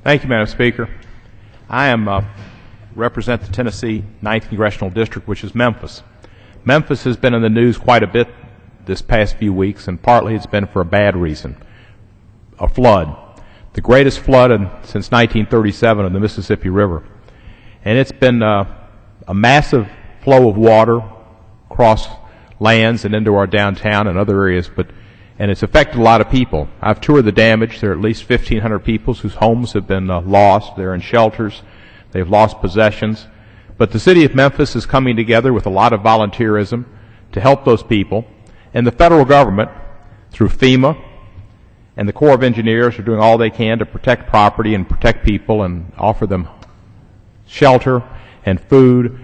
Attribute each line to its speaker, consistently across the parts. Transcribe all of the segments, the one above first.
Speaker 1: Thank you, Madam Speaker. I represent the Tennessee 9th Congressional District, which is Memphis. Memphis has been in the news quite a bit this past few weeks, and partly it's been for a bad reason, a flood. The greatest flood since 1937 of the Mississippi River. And it's been a massive flow of water across lands and into our downtown and other areas, and it's affected a lot of people. I've toured the damage. There are at least 1,500 people whose homes have been lost. They're in shelters. They've lost possessions. But the city of Memphis is coming together with a lot of volunteerism to help those people. And the federal government, through FEMA and the Corps of Engineers, are doing all they can to protect property and protect people and offer them shelter and food.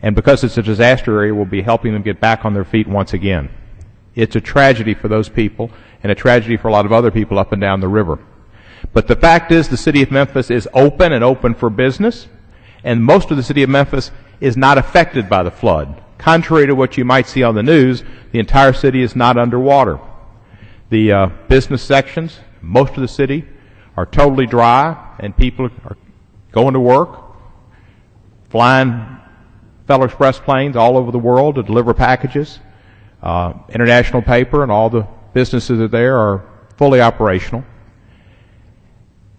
Speaker 1: And because it's a disaster area, we'll be helping them get back on their feet once again. It's a tragedy for those people and a tragedy for a lot of other people up and down the river. But the fact is the city of Memphis is open and open for business, and most of the city of Memphis is not affected by the flood. Contrary to what you might see on the news, the entire city is not underwater. The business sections, most of the city, are totally dry, and people are going to work, flying Federal Express planes all over the world to deliver packages. International paper and all the businesses that are there are fully operational.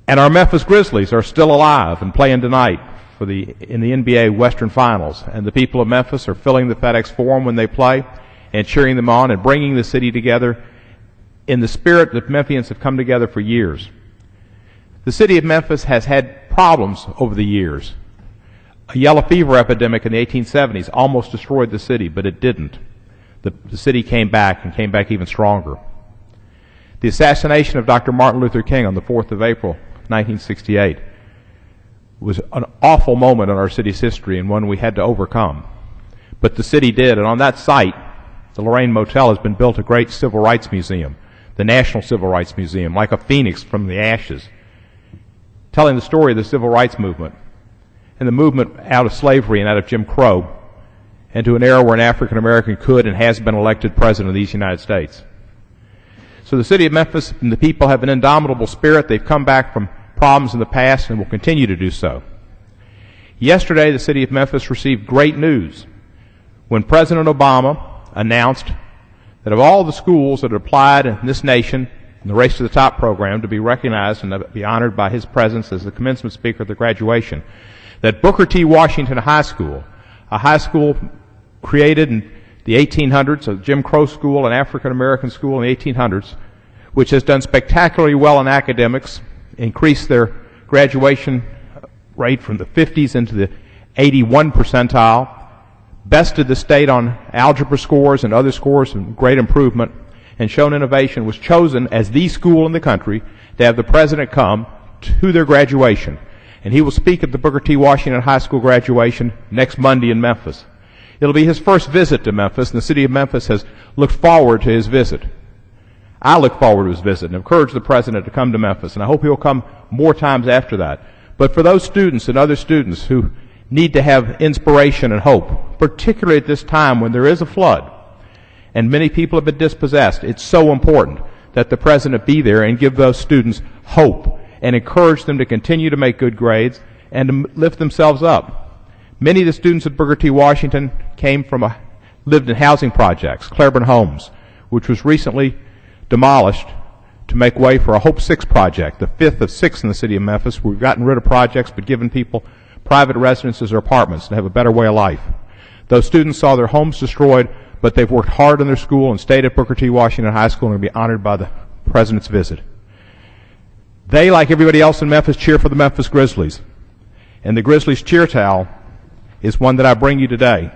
Speaker 1: And our Memphis Grizzlies are still alive and playing tonight in the NBA Western Finals. And the people of Memphis are filling the FedEx Forum when they play and cheering them on and bringing the city together in the spirit that Memphians have come together for years. The city of Memphis has had problems over the years. A yellow fever epidemic in the 1870s almost destroyed the city, but it didn't. The city came back and came back even stronger. The assassination of Dr. Martin Luther King on the 4th of April, 1968, was an awful moment in our city's history and one we had to overcome. But the city did, and on that site, the Lorraine Motel has been built a great civil rights museum, the National Civil Rights Museum, like a phoenix from the ashes, telling the story of the civil rights movement and the movement out of slavery and out of Jim Crow and to an era where an African American could and has been elected president of these United States. So the city of Memphis and the people have an indomitable spirit. They've come back from problems in the past and will continue to do so. Yesterday, the city of Memphis received great news when President Obama announced that of all the schools that had applied in this nation in the Race to the Top program to be recognized and to be honored by his presence as the commencement speaker at the graduation, that Booker T. Washington High School, a high school created in the 1800s, a Jim Crow school, an African-American school in the 1800s, which has done spectacularly well in academics, increased their graduation rate from the 50s into the 81 percentile, bested the state on algebra scores and other scores of great improvement, and shown innovation, was chosen as the school in the country to have the president come to their graduation. And he will speak at the Booker T. Washington High School graduation next Monday in Memphis. It'll be his first visit to Memphis, and the city of Memphis has looked forward to his visit. I look forward to his visit and encourage the president to come to Memphis, and I hope he'll come more times after that. But for those students and other students who need to have inspiration and hope, particularly at this time when there is a flood and many people have been dispossessed, it's so important that the president be there and give those students hope and encourage them to continue to make good grades and to lift themselves up. Many of the students at Booker T. Washington lived in housing projects, Claiborne Homes, which was recently demolished to make way for a Hope 6 project, the fifth of six in the city of Memphis. We've gotten rid of projects but given people private residences or apartments to have a better way of life. Those students saw their homes destroyed, but they've worked hard in their school and stayed at Booker T. Washington High School and will be honored by the president's visit. They, like everybody else in Memphis, cheer for the Memphis Grizzlies. And the Grizzlies cheer towel is one that I bring you today.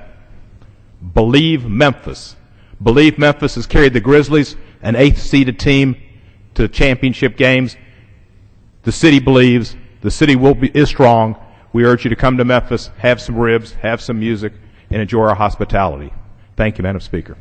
Speaker 1: Believe Memphis. Believe Memphis has carried the Grizzlies, an 8th-seeded team, to the championship games. The city believes. The city is strong. We urge you to come to Memphis, have some ribs, have some music, and enjoy our hospitality. Thank you, Madam Speaker.